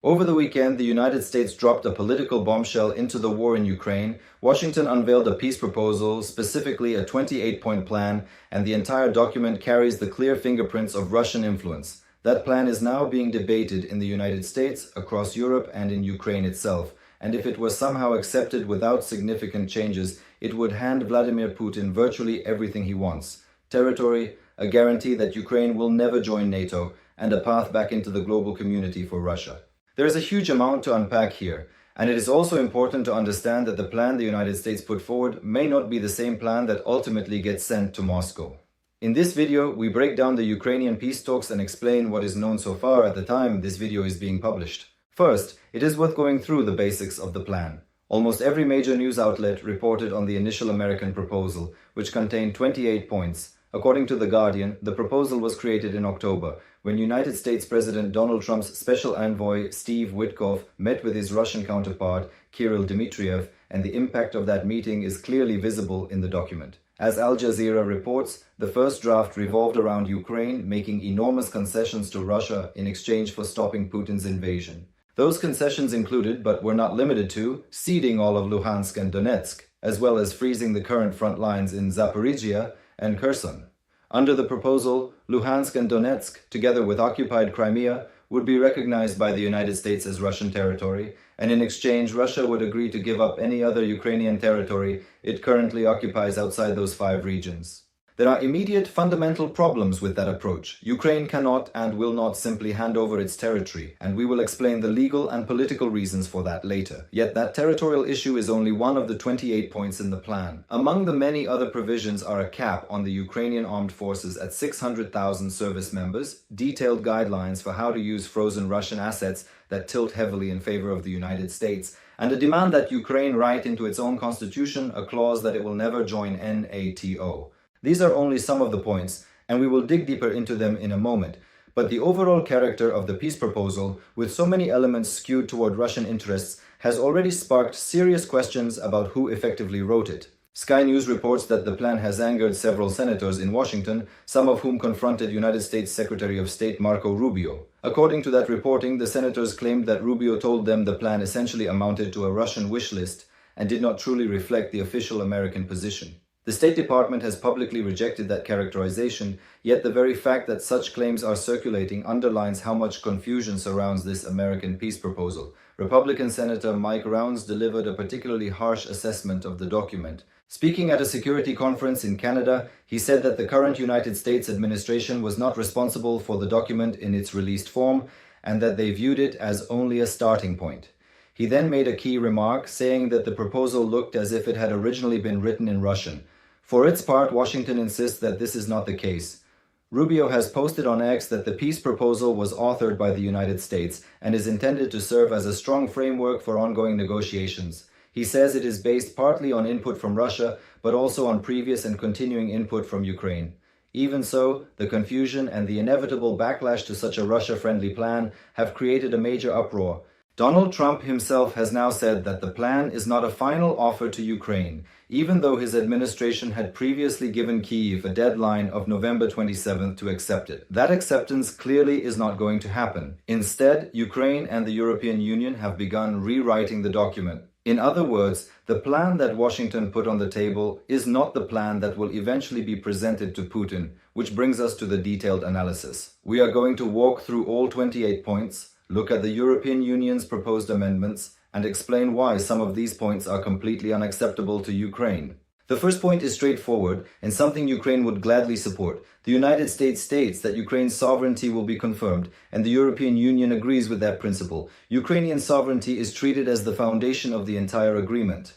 Over the weekend, the United States dropped a political bombshell into the war in Ukraine. Washington unveiled a peace proposal, specifically a 28-point plan, and the entire document carries the clear fingerprints of Russian influence. That plan is now being debated in the United States, across Europe, and in Ukraine itself. And if it was somehow accepted without significant changes, it would hand Vladimir Putin virtually everything he wants: territory, a guarantee that Ukraine will never join NATO, and a path back into the global community for Russia. There is a huge amount to unpack here, and it is also important to understand that the plan the United States put forward may not be the same plan that ultimately gets sent to Moscow. In this video, we break down the Ukrainian peace talks and explain what is known so far at the time this video is being published. First, it is worth going through the basics of the plan. Almost every major news outlet reported on the initial American proposal, which contained 28 points. According to The Guardian, the proposal was created in October, when United States President Donald Trump's special envoy Steve Witkoff met with his Russian counterpart Kirill Dmitriev, and the impact of that meeting is clearly visible in the document. As Al Jazeera reports, the first draft revolved around Ukraine making enormous concessions to Russia in exchange for stopping Putin's invasion. Those concessions included, but were not limited to, ceding all of Luhansk and Donetsk, as well as freezing the current front lines in Zaporizhia and Kherson. Under the proposal, Luhansk and Donetsk, together with occupied Crimea, would be recognized by the United States as Russian territory, and in exchange Russia would agree to give up any other Ukrainian territory it currently occupies outside those 5 regions. There are immediate fundamental problems with that approach. Ukraine cannot and will not simply hand over its territory, and we will explain the legal and political reasons for that later. Yet that territorial issue is only one of the 28 points in the plan. Among the many other provisions are a cap on the Ukrainian armed forces at 600,000 service members, detailed guidelines for how to use frozen Russian assets that tilt heavily in favor of the United States, and a demand that Ukraine write into its own constitution a clause that it will never join NATO. These are only some of the points, and we will dig deeper into them in a moment. But the overall character of the peace proposal, with so many elements skewed toward Russian interests, has already sparked serious questions about who effectively wrote it. Sky News reports that the plan has angered several senators in Washington, some of whom confronted United States Secretary of State Marco Rubio. According to that reporting, the senators claimed that Rubio told them the plan essentially amounted to a Russian wish list and did not truly reflect the official American position. The State Department has publicly rejected that characterization, yet the very fact that such claims are circulating underlines how much confusion surrounds this American peace proposal. Republican Senator Mike Rounds delivered a particularly harsh assessment of the document. Speaking at a security conference in Canada, he said that the current United States administration was not responsible for the document in its released form, and that they viewed it as only a starting point. He then made a key remark, saying that the proposal looked as if it had originally been written in Russian. For its part, Washington insists that this is not the case. Rubio has posted on X that the peace proposal was authored by the United States and is intended to serve as a strong framework for ongoing negotiations. He says it is based partly on input from Russia, but also on previous and continuing input from Ukraine. Even so, the confusion and the inevitable backlash to such a Russia-friendly plan have created a major uproar. Donald Trump himself has now said that the plan is not a final offer to Ukraine, even though his administration had previously given Kyiv a deadline of November 27th to accept it. That acceptance clearly is not going to happen. Instead, Ukraine and the European Union have begun rewriting the document. In other words, the plan that Washington put on the table is not the plan that will eventually be presented to Putin, which brings us to the detailed analysis. We are going to walk through all 28 points, look at the European Union's proposed amendments, and explain why some of these points are completely unacceptable to Ukraine. The first point is straightforward and something Ukraine would gladly support. The United States states that Ukraine's sovereignty will be confirmed, and the European Union agrees with that principle. Ukrainian sovereignty is treated as the foundation of the entire agreement.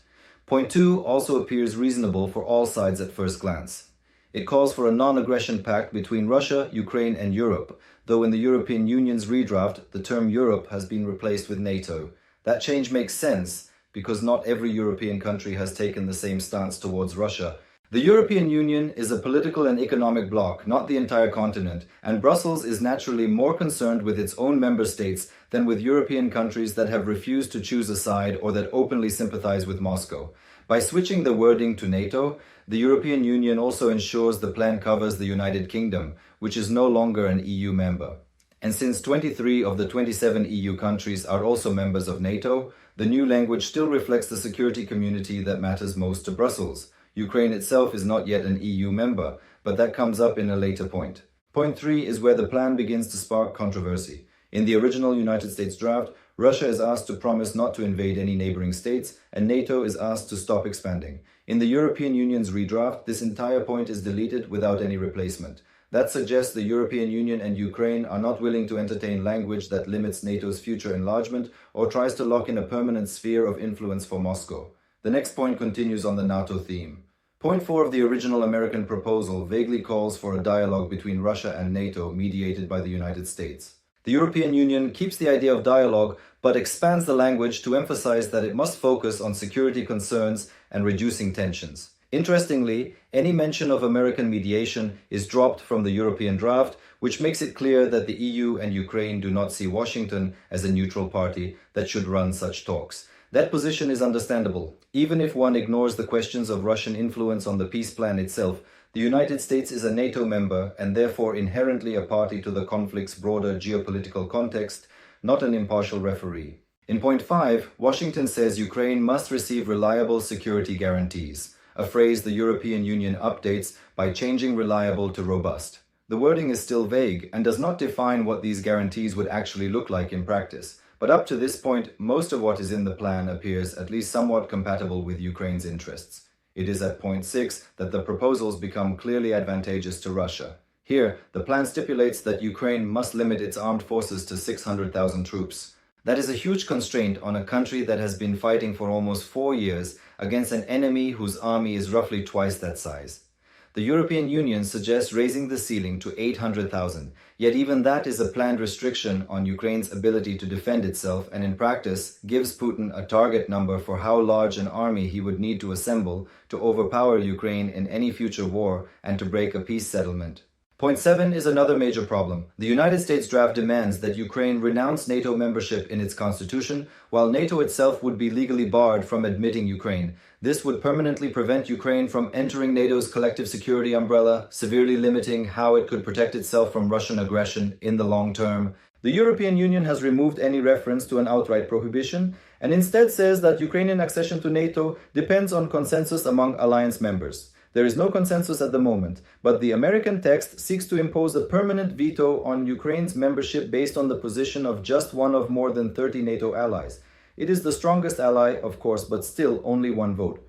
Point 2 also appears reasonable for all sides at first glance. It calls for a non-aggression pact between Russia, Ukraine, and Europe, though in the European Union's redraft, the term Europe has been replaced with NATO. That change makes sense, because not every European country has taken the same stance towards Russia. The European Union is a political and economic bloc, not the entire continent, and Brussels is naturally more concerned with its own member states than with European countries that have refused to choose a side or that openly sympathize with Moscow. By switching the wording to NATO, the European Union also ensures the plan covers the United Kingdom, which is no longer an EU member. And since 23 of the 27 EU countries are also members of NATO, the new language still reflects the security community that matters most to Brussels. Ukraine itself is not yet an EU member, but that comes up in a later point. Point 3 is where the plan begins to spark controversy. In the original United States draft, Russia is asked to promise not to invade any neighboring states, and NATO is asked to stop expanding. In the European Union's redraft, this entire point is deleted without any replacement. That suggests the European Union and Ukraine are not willing to entertain language that limits NATO's future enlargement or tries to lock in a permanent sphere of influence for Moscow. The next point continues on the NATO theme. Point 4 of the original American proposal vaguely calls for a dialogue between Russia and NATO mediated by the United States. The European Union keeps the idea of dialogue, but expands the language to emphasize that it must focus on security concerns and reducing tensions. Interestingly, any mention of American mediation is dropped from the European draft, which makes it clear that the EU and Ukraine do not see Washington as a neutral party that should run such talks. That position is understandable. Even if one ignores the questions of Russian influence on the peace plan itself, the United States is a NATO member and therefore inherently a party to the conflict's broader geopolitical context, not an impartial referee. In point 5, Washington says Ukraine must receive reliable security guarantees, a phrase the European Union updates by changing reliable to robust. The wording is still vague and does not define what these guarantees would actually look like in practice. But up to this point, most of what is in the plan appears at least somewhat compatible with Ukraine's interests. It is at point 6 that the proposals become clearly advantageous to Russia. Here, the plan stipulates that Ukraine must limit its armed forces to 600,000 troops. That is a huge constraint on a country that has been fighting for almost 4 years against an enemy whose army is roughly twice that size. The European Union suggests raising the ceiling to 800,000, yet even that is a planned restriction on Ukraine's ability to defend itself and in practice gives Putin a target number for how large an army he would need to assemble to overpower Ukraine in any future war and to break a peace settlement. Point 7 is another major problem. The United States draft demands that Ukraine renounce NATO membership in its constitution, while NATO itself would be legally barred from admitting Ukraine. This would permanently prevent Ukraine from entering NATO's collective security umbrella, severely limiting how it could protect itself from Russian aggression in the long term. The European Union has removed any reference to an outright prohibition and instead says that Ukrainian accession to NATO depends on consensus among alliance members. There is no consensus at the moment, but the American text seeks to impose a permanent veto on Ukraine's membership based on the position of just one of more than 30 NATO allies. It is the strongest ally, of course, but still only one vote.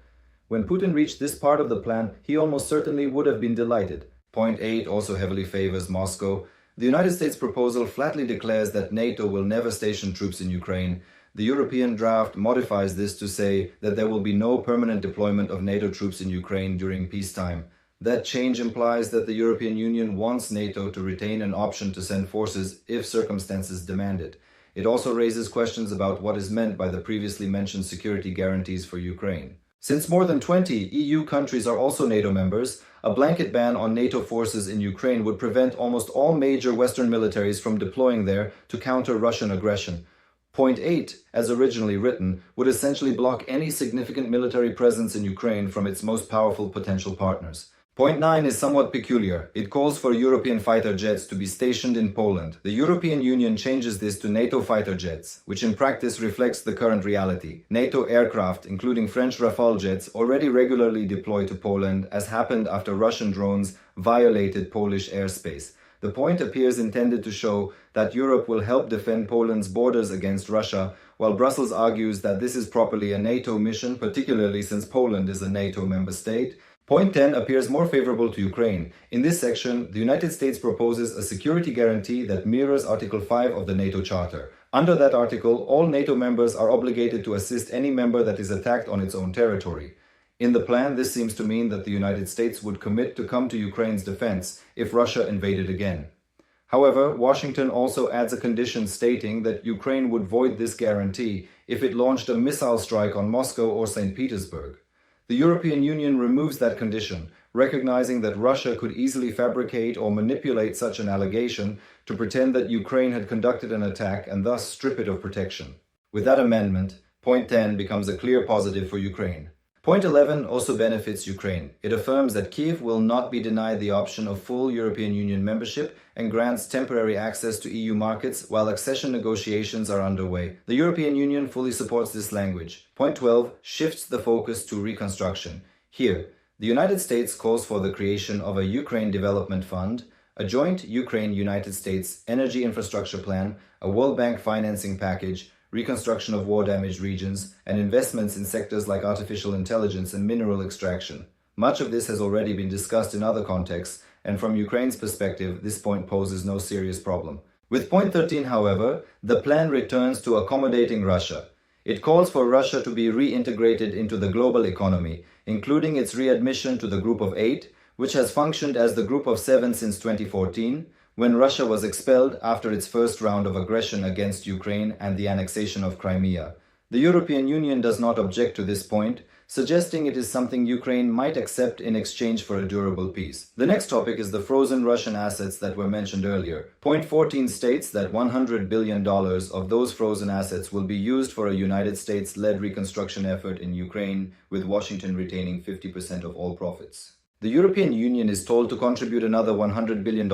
When Putin reached this part of the plan, he almost certainly would have been delighted. Point 8 also heavily favors Moscow. The United States proposal flatly declares that NATO will never station troops in Ukraine. The European draft modifies this to say that there will be no permanent deployment of NATO troops in Ukraine during peacetime. That change implies that the European Union wants NATO to retain an option to send forces if circumstances demand it. It also raises questions about what is meant by the previously mentioned security guarantees for Ukraine. Since more than 20 EU countries are also NATO members, a blanket ban on NATO forces in Ukraine would prevent almost all major Western militaries from deploying there to counter Russian aggression. Point 8, as originally written, would essentially block any significant military presence in Ukraine from its most powerful potential partners. Point 9 is somewhat peculiar. It calls for European fighter jets to be stationed in Poland. The European Union changes this to NATO fighter jets, which in practice reflects the current reality. NATO aircraft, including French Rafale jets, already regularly deploy to Poland, as happened after Russian drones violated Polish airspace. The point appears intended to show that Europe will help defend Poland's borders against Russia, while Brussels argues that this is properly a NATO mission, particularly since Poland is a NATO member state. Point 10 appears more favorable to Ukraine. In this section, the United States proposes a security guarantee that mirrors Article 5 of the NATO Charter. Under that article, all NATO members are obligated to assist any member that is attacked on its own territory. In the plan, this seems to mean that the United States would commit to come to Ukraine's defense if Russia invaded again. However, Washington also adds a condition stating that Ukraine would void this guarantee if it launched a missile strike on Moscow or St. Petersburg. The European Union removes that condition, recognizing that Russia could easily fabricate or manipulate such an allegation to pretend that Ukraine had conducted an attack and thus strip it of protection. With that amendment, Point 10 becomes a clear positive for Ukraine. Point 11 also benefits Ukraine. It affirms that Kyiv will not be denied the option of full European Union membership and grants temporary access to EU markets while accession negotiations are underway. The European Union fully supports this language. Point 12 shifts the focus to reconstruction. Here, the United States calls for the creation of a Ukraine Development Fund, a joint Ukraine-United States energy infrastructure plan, a World Bank financing package, reconstruction of war-damaged regions, and investments in sectors like artificial intelligence and mineral extraction. Much of this has already been discussed in other contexts, and from Ukraine's perspective, this point poses no serious problem. With point 13, however, the plan returns to accommodating Russia. It calls for Russia to be reintegrated into the global economy, including its readmission to the Group of Eight, which has functioned as the Group of Seven since 2014, when Russia was expelled after its first round of aggression against Ukraine and the annexation of Crimea. The European Union does not object to this point, suggesting it is something Ukraine might accept in exchange for a durable peace. The next topic is the frozen Russian assets that were mentioned earlier. Point 14 states that $100 billion of those frozen assets will be used for a United States-led reconstruction effort in Ukraine, with Washington retaining 50% of all profits. The European Union is told to contribute another $100 billion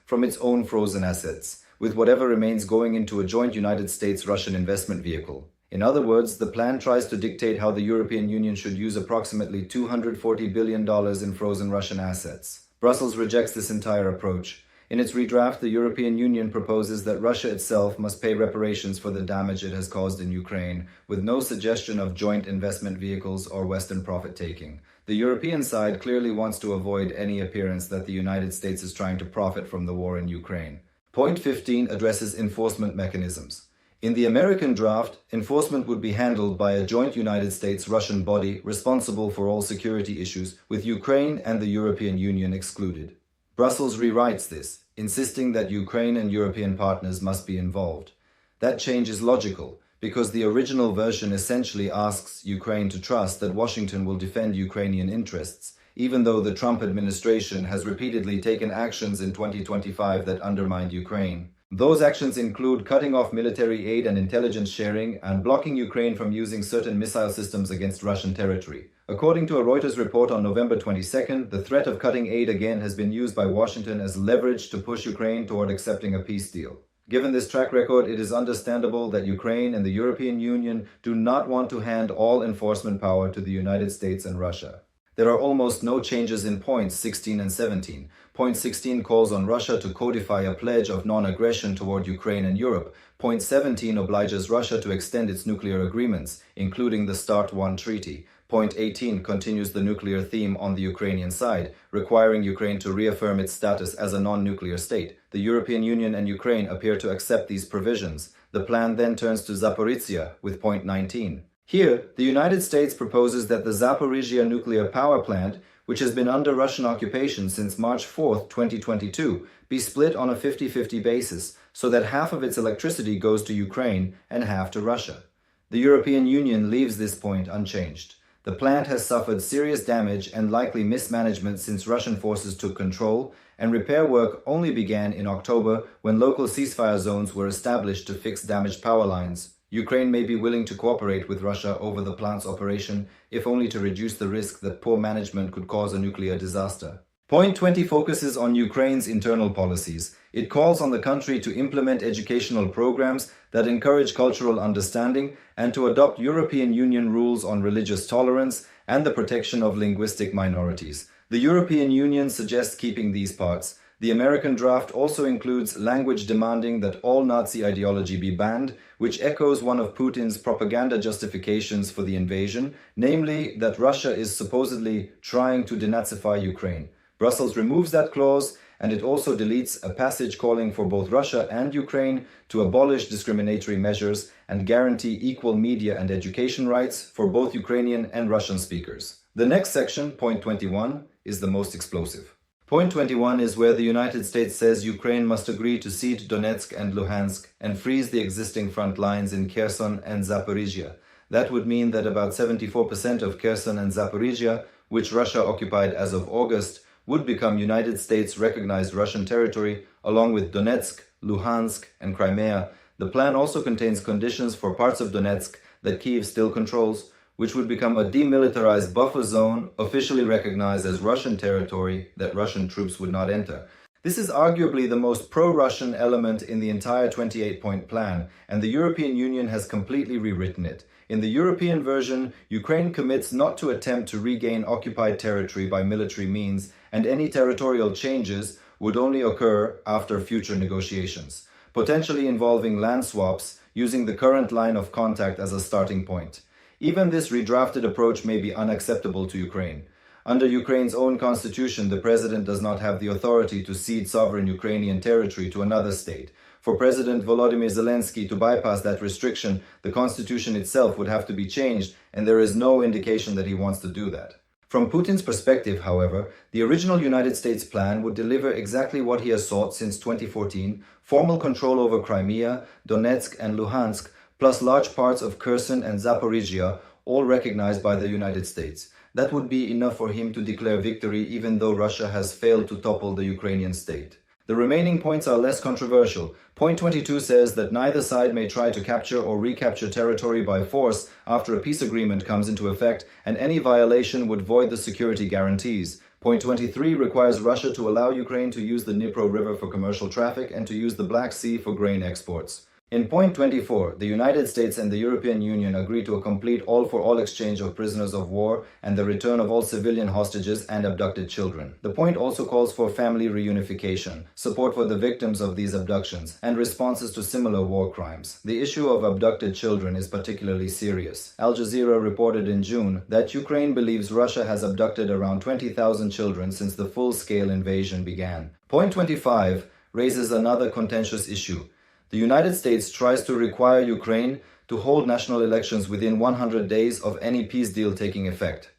from its own frozen assets, with whatever remains going into a joint United States-Russian investment vehicle. In other words, the plan tries to dictate how the European Union should use approximately $240 billion in frozen Russian assets. Brussels rejects this entire approach. In its redraft, the European Union proposes that Russia itself must pay reparations for the damage it has caused in Ukraine, with no suggestion of joint investment vehicles or Western profit-taking. The European side clearly wants to avoid any appearance that the United States is trying to profit from the war in Ukraine. Point 15 addresses enforcement mechanisms. In the American draft, enforcement would be handled by a joint United States-Russian body responsible for all security issues, with Ukraine and the European Union excluded. Brussels rewrites this, insisting that Ukraine and European partners must be involved. That change is logical, because the original version essentially asks Ukraine to trust that Washington will defend Ukrainian interests, even though the Trump administration has repeatedly taken actions in 2025 that undermined Ukraine. Those actions include cutting off military aid and intelligence sharing and blocking Ukraine from using certain missile systems against Russian territory. According to a Reuters report on November 22nd, the threat of cutting aid again has been used by Washington as leverage to push Ukraine toward accepting a peace deal. Given this track record, it is understandable that Ukraine and the European Union do not want to hand all enforcement power to the United States and Russia. There are almost no changes in points 16 and 17. Point 16 calls on Russia to codify a pledge of non-aggression toward Ukraine and Europe. Point 17 obliges Russia to extend its nuclear agreements, including the START I treaty. Point 18 continues the nuclear theme on the Ukrainian side, requiring Ukraine to reaffirm its status as a non-nuclear state. The European Union and Ukraine appear to accept these provisions. The plan then turns to Zaporizhzhia with point 19. Here, the United States proposes that the Zaporizhzhia nuclear power plant, which has been under Russian occupation since March 4, 2022, be split on a 50-50 basis, so that half of its electricity goes to Ukraine and half to Russia. The European Union leaves this point unchanged. The plant has suffered serious damage and likely mismanagement since Russian forces took control, and repair work only began in October when local ceasefire zones were established to fix damaged power lines. Ukraine may be willing to cooperate with Russia over the plant's operation, if only to reduce the risk that poor management could cause a nuclear disaster. Point 20 focuses on Ukraine's internal policies. It calls on the country to implement educational programs that encourage cultural understanding and to adopt European Union rules on religious tolerance and the protection of linguistic minorities. The European Union suggests keeping these parts. The American draft also includes language demanding that all Nazi ideology be banned, which echoes one of Putin's propaganda justifications for the invasion, namely that Russia is supposedly trying to denazify Ukraine. Brussels removes that clause, and it also deletes a passage calling for both Russia and Ukraine to abolish discriminatory measures and guarantee equal media and education rights for both Ukrainian and Russian speakers. The next section, point 21, is the most explosive. Point 21 is where the United States says Ukraine must agree to cede Donetsk and Luhansk and freeze the existing front lines in Kherson and Zaporizhzhia. That would mean that about 74% of Kherson and Zaporizhzhia, which Russia occupied as of August, would become United States-recognized Russian territory, along with Donetsk, Luhansk, and Crimea. The plan also contains conditions for parts of Donetsk that Kyiv still controls, which would become a demilitarized buffer zone officially recognized as Russian territory that Russian troops would not enter. This is arguably the most pro-Russian element in the entire 28-point plan, and the European Union has completely rewritten it. In the European version, Ukraine commits not to attempt to regain occupied territory by military means, and any territorial changes would only occur after future negotiations, potentially involving land swaps using the current line of contact as a starting point. Even this redrafted approach may be unacceptable to Ukraine. Under Ukraine's own constitution, the president does not have the authority to cede sovereign Ukrainian territory to another state. For President Volodymyr Zelensky to bypass that restriction, the constitution itself would have to be changed, and there is no indication that he wants to do that. From Putin's perspective, however, the original United States plan would deliver exactly what he has sought since 2014, formal control over Crimea, Donetsk and Luhansk, plus large parts of Kherson and Zaporizhia, all recognized by the United States. That would be enough for him to declare victory even though Russia has failed to topple the Ukrainian state. The remaining points are less controversial. Point 22 says that neither side may try to capture or recapture territory by force after a peace agreement comes into effect, and any violation would void the security guarantees. Point 23 requires Russia to allow Ukraine to use the Dnipro River for commercial traffic and to use the Black Sea for grain exports. In point 24, the United States and the European Union agree to a complete all-for-all exchange of prisoners of war and the return of all civilian hostages and abducted children. The point also calls for family reunification, support for the victims of these abductions, and responses to similar war crimes. The issue of abducted children is particularly serious. Al Jazeera reported in June that Ukraine believes Russia has abducted around 20,000 children since the full-scale invasion began. Point 25 raises another contentious issue. The United States tries to require Ukraine to hold national elections within 100 days of any peace deal taking effect.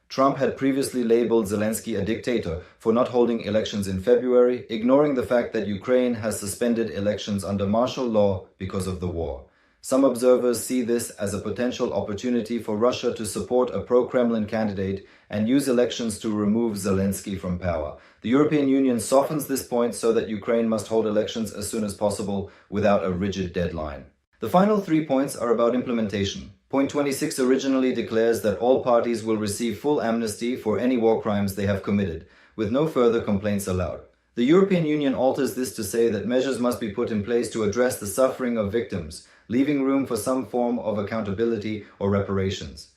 Trump had previously labeled Zelensky a dictator for not holding elections in February, ignoring the fact that Ukraine has suspended elections under martial law because of the war. Some observers see this as a potential opportunity for Russia to support a pro-Kremlin candidate and use elections to remove Zelensky from power. The European Union softens this point so that Ukraine must hold elections as soon as possible without a rigid deadline. The final 3 points are about implementation. Point 26 originally declares that all parties will receive full amnesty for any war crimes they have committed, with no further complaints allowed. The European Union alters this to say that measures must be put in place to address the suffering of victims, leaving room for some form of accountability or reparations.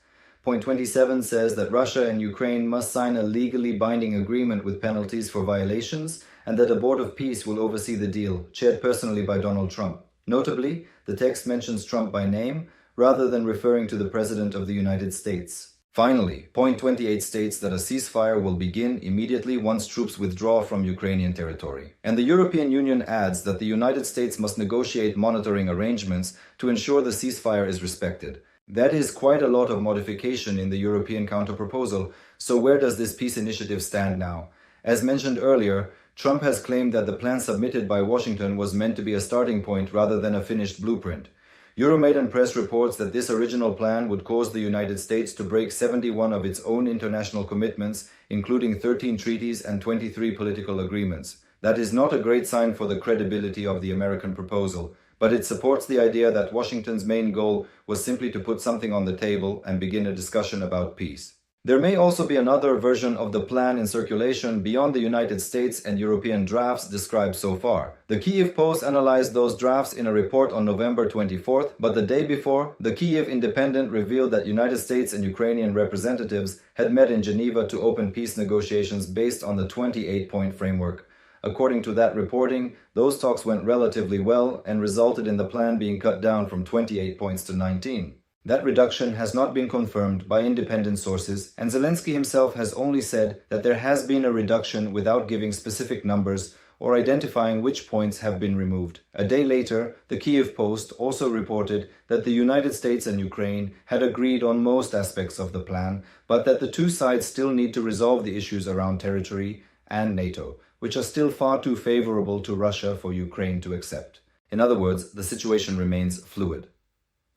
Point 27 says that Russia and Ukraine must sign a legally binding agreement with penalties for violations, and that a board of peace will oversee the deal, chaired personally by Donald Trump. Notably, the text mentions Trump by name, rather than referring to the President of the United States. Finally, point 28 states that a ceasefire will begin immediately once troops withdraw from Ukrainian territory. And the European Union adds that the United States must negotiate monitoring arrangements to ensure the ceasefire is respected. That is quite a lot of modification in the European counterproposal, so where does this peace initiative stand now? As mentioned earlier, Trump has claimed that the plan submitted by Washington was meant to be a starting point rather than a finished blueprint. Euromaidan Press reports that this original plan would cause the United States to break 71 of its own international commitments, including 13 treaties and 23 political agreements. That is not a great sign for the credibility of the American proposal, but it supports the idea that Washington's main goal was simply to put something on the table and begin a discussion about peace. There may also be another version of the plan in circulation beyond the United States and European drafts described so far. The Kyiv Post analyzed those drafts in a report on November 24th, but the day before, the Kyiv Independent revealed that United States and Ukrainian representatives had met in Geneva to open peace negotiations based on the 28-point framework. According to that reporting, those talks went relatively well and resulted in the plan being cut down from 28 points to 19. That reduction has not been confirmed by independent sources, and Zelensky himself has only said that there has been a reduction without giving specific numbers or identifying which points have been removed. A day later, the Kyiv Post also reported that the United States and Ukraine had agreed on most aspects of the plan, but that the two sides still need to resolve the issues around territory and NATO, which are still far too favorable to Russia for Ukraine to accept. In other words, the situation remains fluid.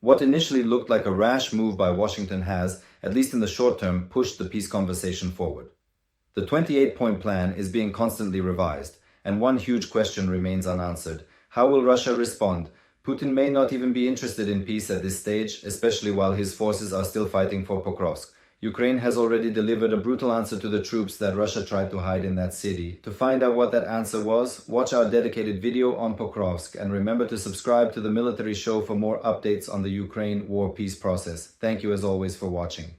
What initially looked like a rash move by Washington has, at least in the short term, pushed the peace conversation forward. The 28-point plan is being constantly revised, and one huge question remains unanswered. How will Russia respond? Putin may not even be interested in peace at this stage, especially while his forces are still fighting for Pokrovsk. Ukraine has already delivered a brutal answer to the troops that Russia tried to hide in that city. To find out what that answer was, watch our dedicated video on Pokrovsk and remember to subscribe to the military show for more updates on the Ukraine war peace process. Thank you as always for watching.